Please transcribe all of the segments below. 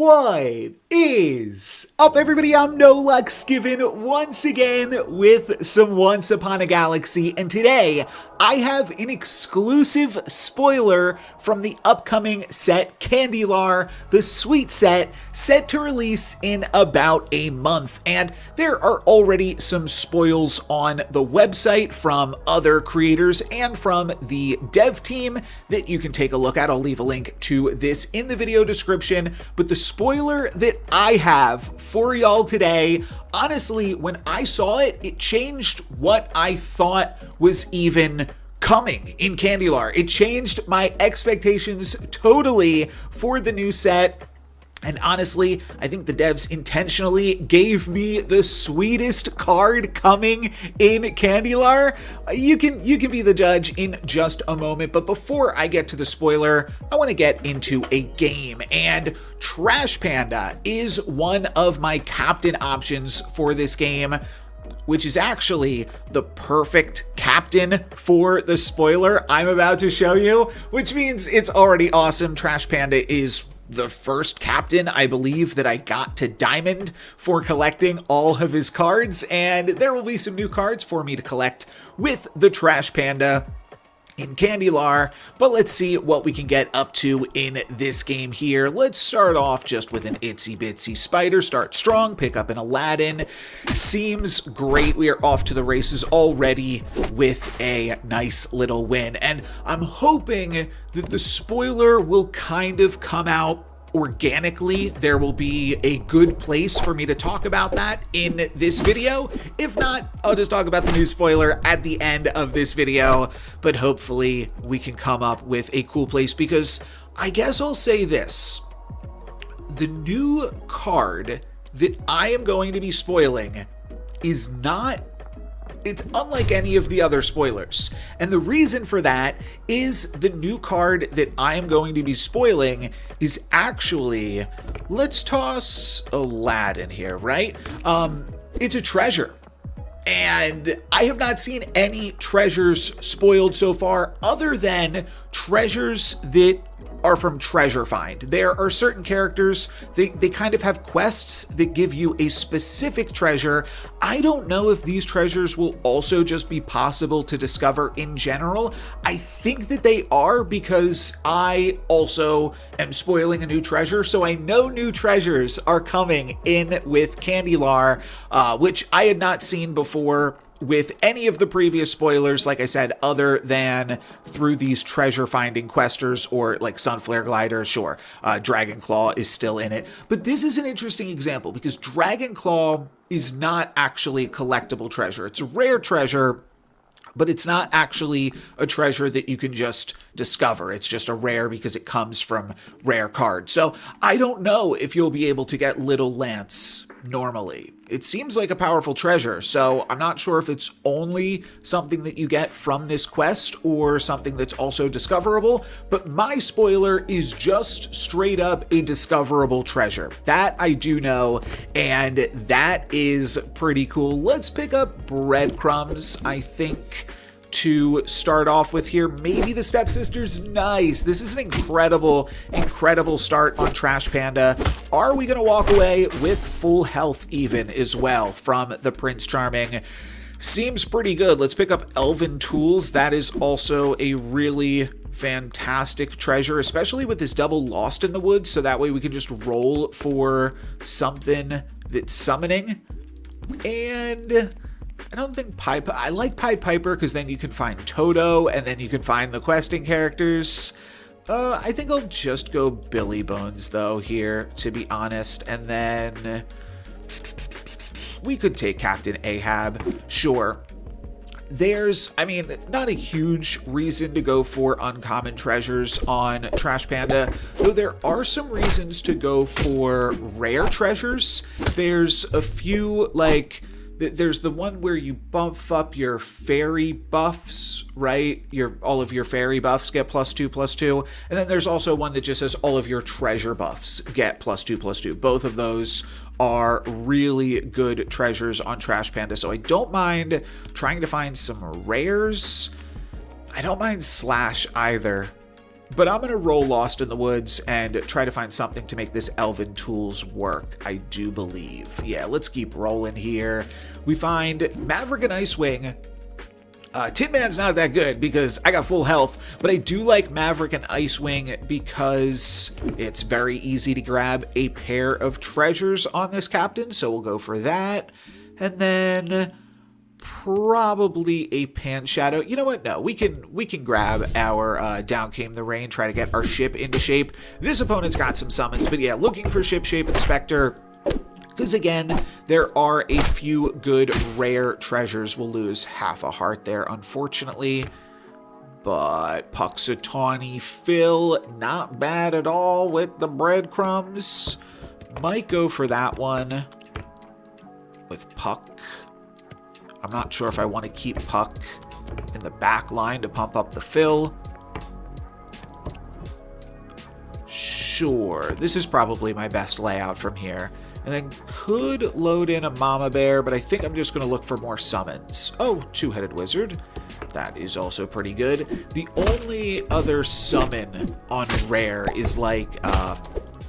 What is up, everybody? I'm NoLucksGiven once again with some Once Upon a Galaxy, and today I have an exclusive spoiler from the upcoming set Candylar, the Sweet set to release in about a month. And there are already some spoils on the website from other creators and from the dev team that you can take a look at. I'll leave a link to this in the video description, but the spoiler that I have for y'all today, honestly, when I saw it, it changed what I thought was even coming in Candylar. It changed my expectations totally for the new set. And honestly, I think the devs intentionally gave me the sweetest card coming in Candylar. You can be the judge in just a moment, but before I get to the spoiler, I want to get into a game. And Trash Panda is one of my captain options for this game, which is actually the perfect captain for the spoiler I'm about to show you, which means it's already awesome. Trash Panda is the first captain, I believe, that I got to Diamond for collecting all of his cards, and there will be some new cards for me to collect with the Trash Panda in Candylar, but let's see what we can get up to in this game here. Let's start off just with an itsy bitsy spider. Start strong, pick up an Aladdin. Seems great. We are off to the races already with a nice little win, and I'm hoping that the spoiler will kind of come out organically. There will be a good place for me to talk about that in this video. If not, I'll just talk about the new spoiler at the end of this video, but hopefully we can come up with a cool place, because I guess I'll say this: the new card that I am going to be spoiling is not, it's unlike any of the other spoilers. And the reason for that is the new card that I am going to be spoiling is actually, let's toss Aladdin here, right? It's a treasure. And I have not seen any treasures spoiled so far other than treasures that are from Treasure Find. There are certain characters, they kind of have quests that give you a specific treasure. I don't know if these treasures will also just be possible to discover in general. I think that they are, because I also am spoiling a new treasure, so I know new treasures are coming in with Candylar, which I had not seen before with any of the previous spoilers, like I said, other than through these treasure finding questers or like Sunflare Glider. Sure, Dragon Claw is still in it, but this is an interesting example because Dragon Claw is not actually a collectible treasure. It's a rare treasure, but it's not actually a treasure that you can just discover. It's just a rare because it comes from rare cards. So I don't know if you'll be able to get Little Lance normally. It seems like a powerful treasure, so I'm not sure if it's only something that you get from this quest or something that's also discoverable, but my spoiler is just straight up a discoverable treasure. That I do know, and that is pretty cool. Let's pick up breadcrumbs, I think, to start off with here. Maybe the Stepsisters. Nice. This is an incredible start on Trash Panda. Are we going to walk away with full health even as well from the Prince Charming? Seems pretty good. Let's pick up Elven Tools. That is also a really fantastic treasure, especially with this double Lost in the Woods, so that way we can just roll for something that's summoning. And I don't think I like Pied Piper because then you can find Toto and then you can find the questing characters. I think I'll just go Billy Bones though here, to be honest, and then we could take Captain Ahab. Sure. There's, I mean, not a huge reason to go for uncommon treasures on Trash Panda, though there are some reasons to go for rare treasures. There's a few, like, there's the one where you buff up your fairy buffs, right? All of your fairy buffs get +2/+2. And then there's also one that just says all of your treasure buffs get +2/+2. Both of those are really good treasures on Trash Panda, so I don't mind trying to find some rares. I don't mind Slash either. But I'm going to roll Lost in the Woods and try to find something to make this Elven Tools work, I do believe. Yeah, let's keep rolling here. We find Maverick and Icewing. Tin Man's not that good because I got full health, but I do like Maverick and Icewing because it's very easy to grab a pair of treasures on this captain, so we'll go for that. And then probably a Pan Shadow. You know what? No, we can grab our Down Came the Rain, try to get our ship into shape. This opponent's got some summons, but yeah, looking for Ship Shape Inspector. Because again, there are a few good rare treasures. We'll lose half a heart there, unfortunately. But Puxatawny Phil, not bad at all with the breadcrumbs. Might go for that one with Puck. I'm not sure if I want to keep Puck in the back line to pump up the fill. Sure, this is probably my best layout from here. And then could load in a Mama Bear, but I think I'm just going to look for more summons. Oh, Two-Headed Wizard. That is also pretty good. The only other summon on rare is like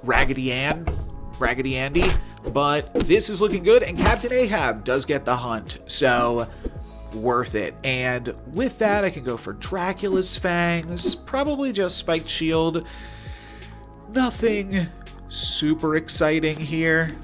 Raggedy Andy. But this is looking good, and Captain Ahab does get the hunt, so worth it. And with that, I can go for Dracula's Fangs, probably just Spiked Shield. Nothing super exciting here.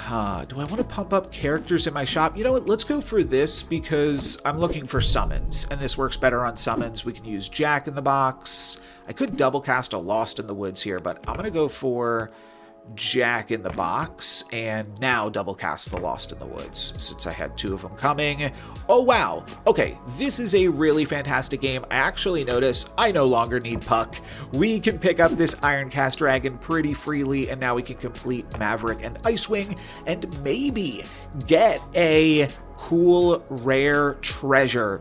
Do I want to pump up characters in my shop? You know what? Let's go for this because I'm looking for summons, and this works better on summons. We can use Jack in the Box. I could double cast a Lost in the Woods here, but I'm going to go for Jack in the Box and now double cast the Lost in the Woods since I had two of them coming. Oh wow, okay, this is a really fantastic game. I actually notice I no longer need Puck. We can pick up this Ironcast Dragon pretty freely, and now we can complete Maverick and Icewing and maybe get a cool rare treasure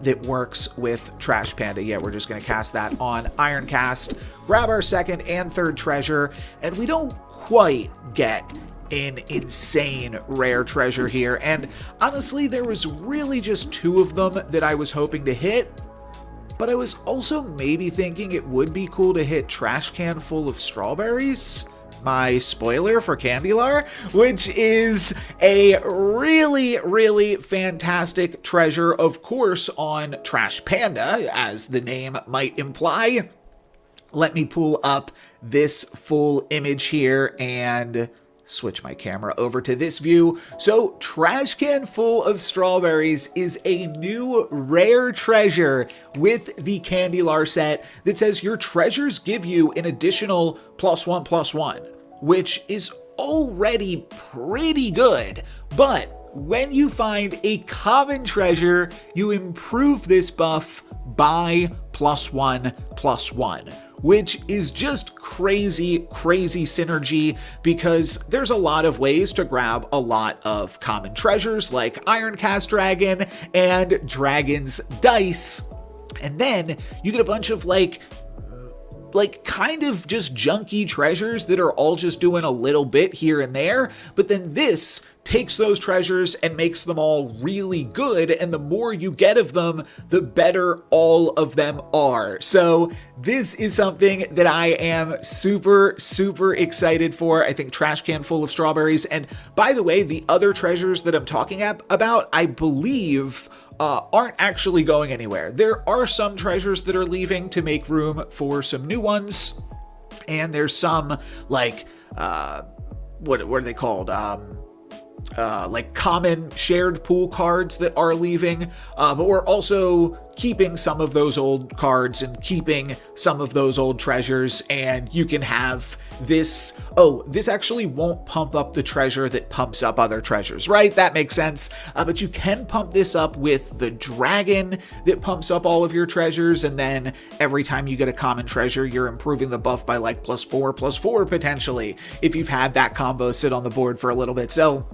that works with Trash Panda. Yeah, we're just going to cast that on Ironcast, grab our second and third treasure, and we don't quite get an insane rare treasure here. And honestly, there was really just two of them that I was hoping to hit, but I was also maybe thinking it would be cool to hit Trash Can Full of Strawberries, my spoiler for Candylar, which is a really, really fantastic treasure, of course, on Trash Panda, as the name might imply. Let me pull up this full image here and switch my camera over to this view. So Trash Can Full of Strawberries is a new rare treasure with the Candylar set that says your treasures give you an additional +1/+1, which is already pretty good. But when you find a common treasure, you improve this buff by +1/+1. Which is just crazy, crazy synergy because there's a lot of ways to grab a lot of common treasures like Ironcast Dragon and Dragon's Dice. And then you get a bunch of like kind of just junky treasures that are all just doing a little bit here and there. But then this takes those treasures and makes them all really good, and the more you get of them, the better all of them are. So this is something that I am super, super excited for. I think Trash Can Full of Strawberries, and by the way, the other treasures that I'm talking about, I believe aren't actually going anywhere. There are some treasures that are leaving to make room for some new ones, and there's some like what are they called? Like common shared pool cards that are leaving, but we're also keeping some of those old cards and keeping some of those old treasures, and you can have this. Oh, this actually won't pump up the treasure that pumps up other treasures, right? That makes sense. But you can pump this up with the dragon that pumps up all of your treasures, and then every time you get a common treasure, you're improving the buff by like +4/+4 potentially, if you've had that combo sit on the board for a little bit. So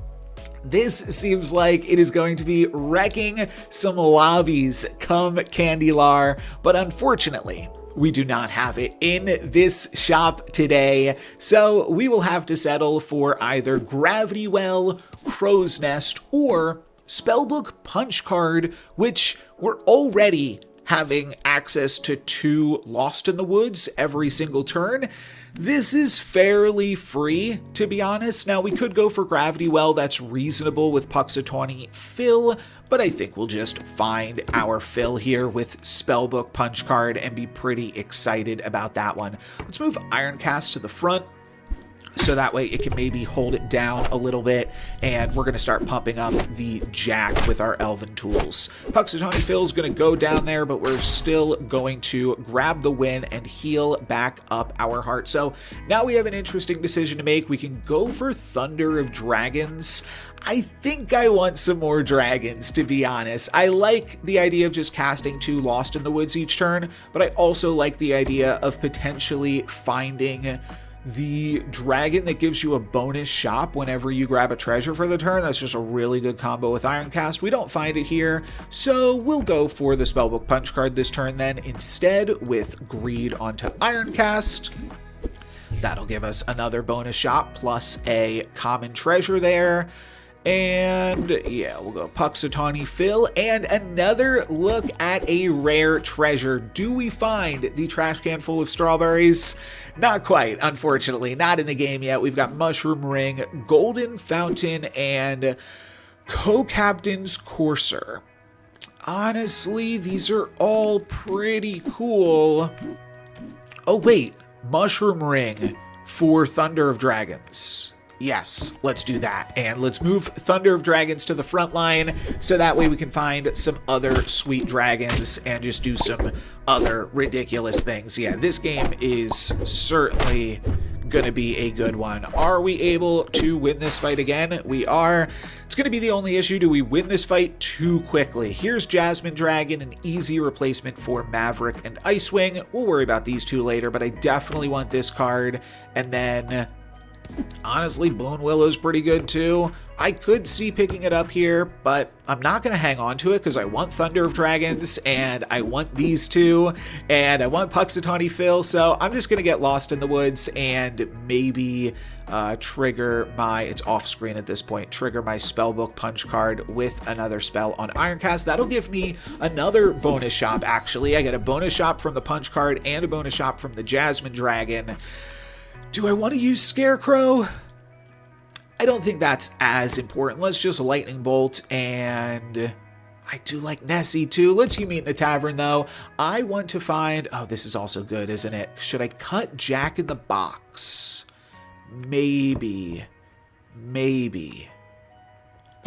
this seems like it is going to be wrecking some lobbies come Candylar, but unfortunately, we do not have it in this shop today, so we will have to settle for either Gravity Well, Crow's Nest, or Spellbook Punch Card, which we're already having access to 2 Lost in the Woods every single turn. This is fairly free, to be honest. Now, we could go for Gravity Well. That's reasonable with Puxatawny Fill, but I think we'll just find our fill here with Spellbook Punch Card and be pretty excited about that one. Let's move Ironcast to the front, so that way it can maybe hold it down a little bit, and we're going to start pumping up the Jack with our Elven tools. Puxatawny Phil is going to go down there, but we're still going to grab the win and heal back up our heart. So now we have an interesting decision to make. We can go for Thunder of Dragons. I think I want some more dragons, to be honest. I like the idea of just casting 2 Lost in the Woods each turn, but I also like the idea of potentially finding the dragon that gives you a bonus shop whenever you grab a treasure for the turn. That's just a really good combo with Ironcast. We don't find it here, so we'll go for the Spellbook Punch card this turn then instead with Greed onto Ironcast. That'll give us another bonus shop plus a common treasure there. And yeah, we'll go Puxatawny Fill and another look at a rare treasure. Do we find the trash can full of strawberries? Not quite, unfortunately. Not in the game yet. We've got Mushroom Ring, Golden Fountain, and Co-Captain's Courser. Honestly, these are all pretty cool. Oh wait, Mushroom Ring for Thunder of Dragons. Yes, let's do that. And let's move Thunder of Dragons to the front line so that way we can find some other sweet dragons and just do some other ridiculous things. Yeah, this game is certainly going to be a good one. Are we able to win this fight again? We are. It's going to be the only issue. Do we win this fight too quickly? Here's Jasmine Dragon, an easy replacement for Maverick and Icewing. We'll worry about these two later, but I definitely want this card. And then honestly, Boon Willow's pretty good too. I could see picking it up here, but I'm not going to hang on to it because I want Thunder of Dragons, and I want these two, and I want Puxatawny Fill, so I'm just going to get Lost in the Woods and maybe trigger my, it's off screen at this point, trigger my Spellbook Punch card with another spell on Ironcast. That'll give me another bonus shop, actually. I get a bonus shop from the Punch card and a bonus shop from the Jasmine Dragon. Do I want to use Scarecrow? I don't think that's as important. Let's just Lightning Bolt, and I do like Nessie too. Let's meet in the tavern though. I want to find, oh, this is also good, isn't it? Should I cut Jack in the Box? Maybe.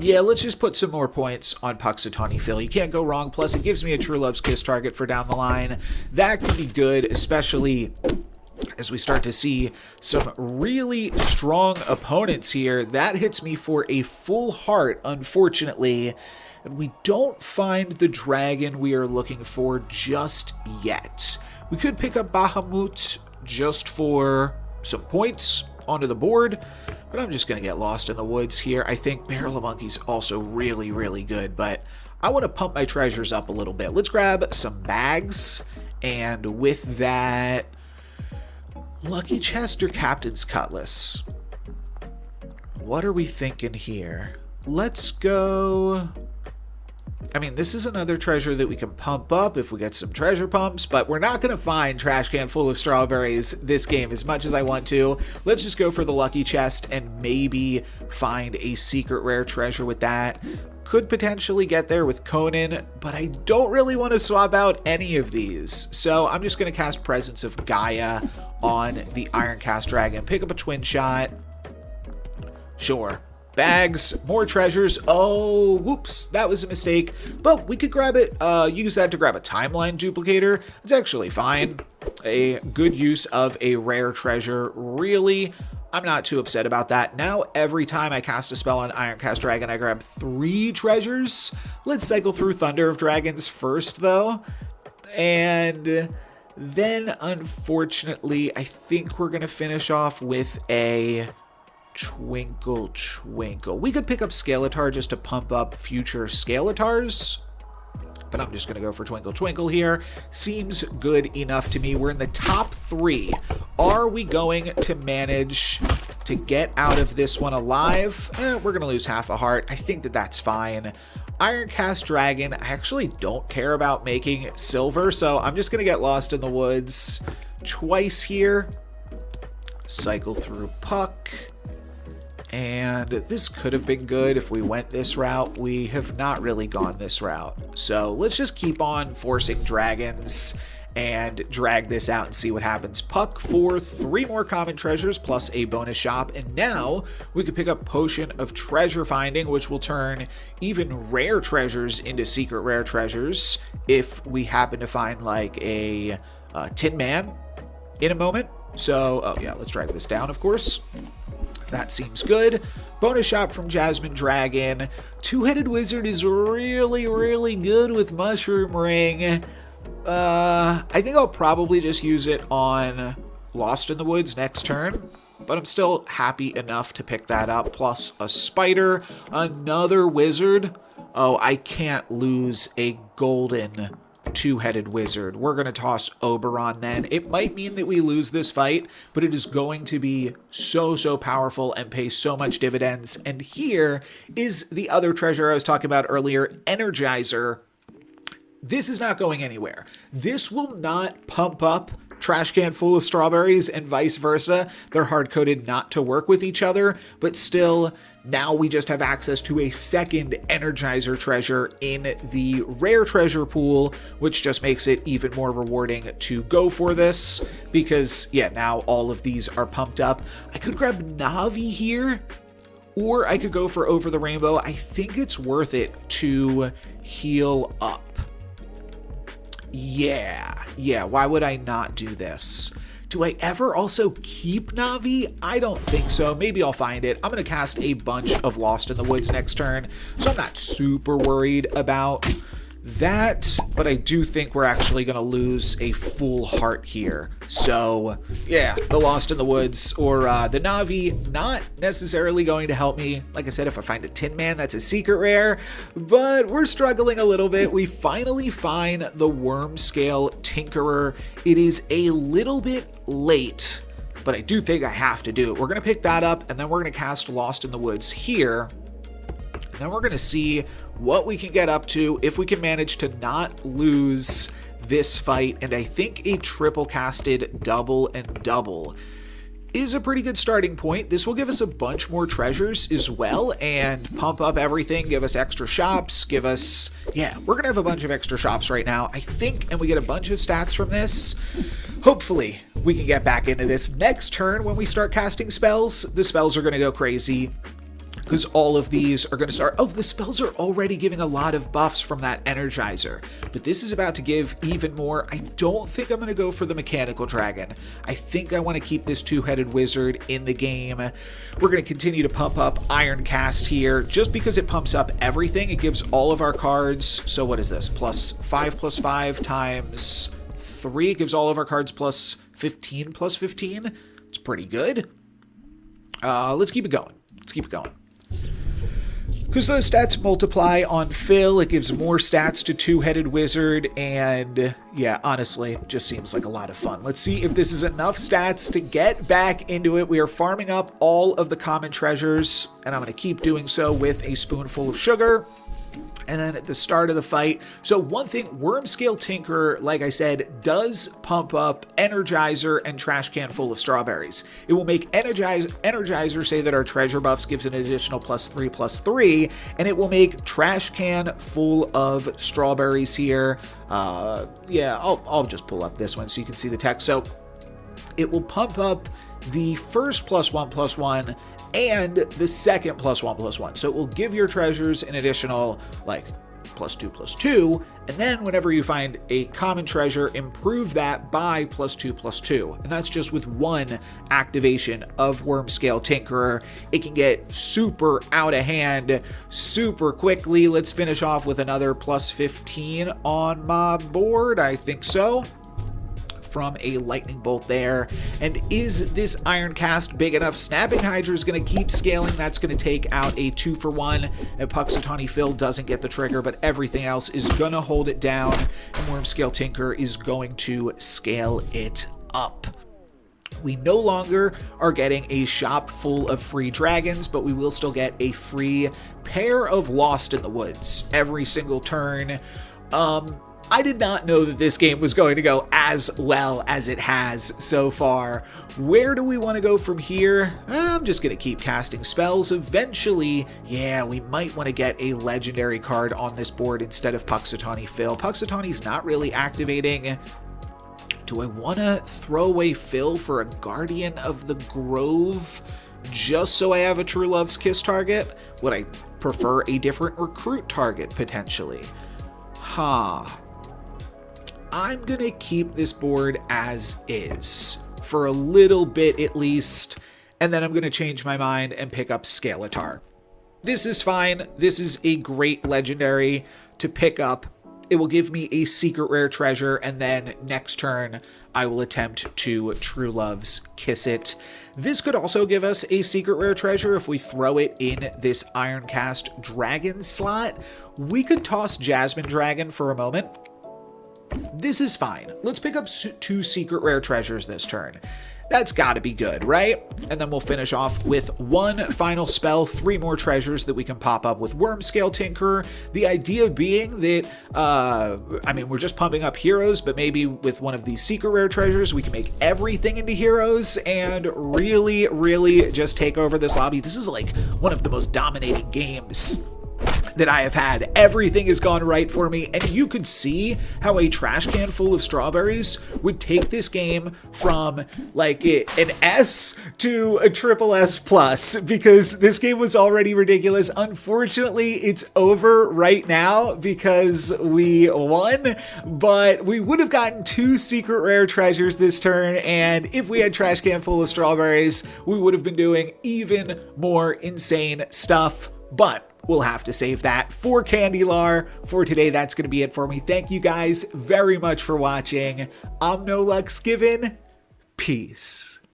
Yeah, let's just put some more points on Puxatawny Fill. You can't go wrong. Plus, it gives me a True Love's Kiss target for down the line. That could be good, especially as we start to see some really strong opponents here. That hits me for a full heart, unfortunately. And we don't find the dragon we are looking for just yet. We could pick up Bahamut just for some points onto the board, but I'm just going to get Lost in the Woods here. I think Barrel of Monkey's also really, really good, but I want to pump my treasures up a little bit. Let's grab some bags, and with that, Lucky Chest or Captain's Cutlass? What are we thinking here? Let's go. I mean, this is another treasure that we can pump up if we get some treasure pumps, but we're not going to find Trash Can Full of Strawberries this game as much as I want to. Let's just go for the Lucky Chest and maybe find a secret rare treasure with that. Could potentially get there with Conan, but I don't really want to swap out any of these. So I'm just going to cast Presence of Gaia on the Ironcast Dragon. Pick up a Twin Shot. Sure. Bags, more treasures. Oh, whoops, that was a mistake. But we could grab it, use that to grab a Timeline Duplicator. It's actually fine. A good use of a rare treasure, really. I'm not too upset about that. Now, every time I cast a spell on Ironcast Dragon, I grab 3 treasures. Let's cycle through Thunder of Dragons first, though. And then, unfortunately, I think we're going to finish off with a Twinkle Twinkle. We could pick up Scaletar just to pump up future Scaletars, but I'm just going to go for Twinkle Twinkle here. Seems good enough to me. We're in the top 3. Are we going to manage to get out of this one alive. We're going to lose half a heart. I think that that's fine. Ironcast Dragon, I actually don't care about making silver, so I'm just going to get lost in the woods twice here. Cycle through Puck. And this could have been good if we went this route. We have not really gone this route. So let's just keep on forcing dragons and drag this out and see what happens. Puck for 3 more common treasures plus a bonus shop. And now we could pick up Potion of Treasure Finding, which will turn even rare treasures into secret rare treasures if we happen to find like a Tin Man in a moment. So, oh yeah, let's drag this down, of course. That seems good. Bonus shop from Jasmine Dragon. Two-Headed Wizard is really, really good with Mushroom Ring. I think I'll probably just use it on Lost in the Woods next turn, but I'm still happy enough to pick that up. Plus a spider, another wizard. Oh, I can't lose a golden two-headed wizard. We're going to toss Oberon then. It might mean that we lose this fight, but it is going to be so powerful and pay so much dividends. And here is the other treasure I was talking about earlier, Energizer. This is not going anywhere. This will not pump up Trash Can Full of Strawberries and vice versa. They're hard-coded not to work with each other, but still, now we just have access to a second Energizer treasure in the rare treasure pool, which just makes it even more rewarding to go for this, because, yeah, now all of these are pumped up. I could grab Navi here, or I could go for Over the Rainbow. I think it's worth it to heal up. Yeah, why would I not do this? Do I ever also keep Navi? I don't think so. Maybe I'll find it. I'm going to cast a bunch of Lost in the Woods next turn, so I'm not super worried about that, but I do think we're actually going to lose a full heart here. So, yeah, the Lost in the Woods or the Navi, not necessarily going to help me. Like I said, if I find a Tin Man, that's a secret rare, but we're struggling a little bit. We finally find the Worm Scale Tinkerer. It is a little bit late, but I do think I have to do it. We're going to pick that up, and then we're going to cast Lost in the Woods here. And then we're going to see what we can get up to if we can manage to not lose this fight. And I think a triple casted double and double is a pretty good starting point. This will give us a bunch more treasures as well and pump up everything, give us extra shops, give us, yeah, we're going to have a bunch of extra shops right now, I think, and we get a bunch of stats from this. Hopefully, we can get back into this next turn when we start casting spells. The spells are going to go crazy, because all of these are going to start... Oh, the spells are already giving a lot of buffs from that Energizer, but this is about to give even more. I don't think I'm going to go for the Mechanical Dragon. I think I want to keep this two-headed wizard in the game. We're going to continue to pump up Ironcast here, just because it pumps up everything. It gives all of our cards... So what is this? +5 times 3. It gives all of our cards +15. It's pretty good. Let's keep it going. Because those stats multiply on fill, it gives more stats to Two-Headed Wizard, and yeah, honestly, it just seems like a lot of fun. Let's see if this is enough stats to get back into it. We are farming up all of the common treasures, and I'm going to keep doing so with a spoonful of sugar. And then at the start of the fight, so one thing, Worm Scale Tinkerer, like I said, does pump up Energizer and Trash Can Full of Strawberries. It will make Energizer say that our treasure buffs gives an additional +3/+3, and it will make Trash Can Full of Strawberries here. Yeah, I'll just pull up this one so you can see the text. So it will pump up the first +1/+1 and the second +1/+1. So it will give your treasures an additional, like, +2/+2, and then whenever you find a common treasure, improve that by +2/+2. And that's just with one activation of Worm Scale Tinkerer. It can get super out of hand super quickly. Let's finish off with another +15 on my board. I think so. From a lightning bolt there. And is this Ironcast big enough? Snapping Hydra is going to keep scaling. That's going to take out a 2-for-1. And Puxatawny Phil doesn't get the trigger, but everything else is going to hold it down. And Worm Scale Tinker is going to scale it up. We no longer are getting a shop full of free dragons, but we will still get a free pair of Lost in the Woods every single turn. I did not know that this game was going to go as well as it has so far. Where do we want to go from here? I'm just going to keep casting spells. Eventually, yeah, we might want to get a legendary card on this board instead of Puxatawny Phil. Puxatawny's not really activating. Do I want to throw away Phil for a Guardian of the Grove just so I have a True Love's Kiss target? Would I prefer a different recruit target potentially? I'm going to keep this board as is for a little bit at least, and then I'm going to change my mind and pick up Scalatar. This is fine. This is a great legendary to pick up. It will give me a secret rare treasure, and then next turn I will attempt to True Love's Kiss it. This could also give us a secret rare treasure if we throw it in this Ironcast Dragon slot. We could toss Jasmine Dragon for a moment. This is fine. Let's pick up 2 secret rare treasures this turn. That's gotta be good, right? And then we'll finish off with 1 final spell, 3 more treasures that we can pop up with Wormscale Tinkerer. The idea being that, we're just pumping up heroes, but maybe with one of these secret rare treasures, we can make everything into heroes and really, really just take over this lobby. This is like one of the most dominating games that I have had. Everything has gone right for me, and you could see how a trash can full of strawberries would take this game from like an S to a triple S plus, because this game was already ridiculous. Unfortunately, it's over right now because we won, but we would have gotten 2 secret rare treasures this turn, and if we had trash can full of strawberries, we would have been doing even more insane stuff, but we'll have to save that for Candylar. For today, that's going to be it for me. Thank you guys very much for watching. I'm NoLucksGiven. Peace.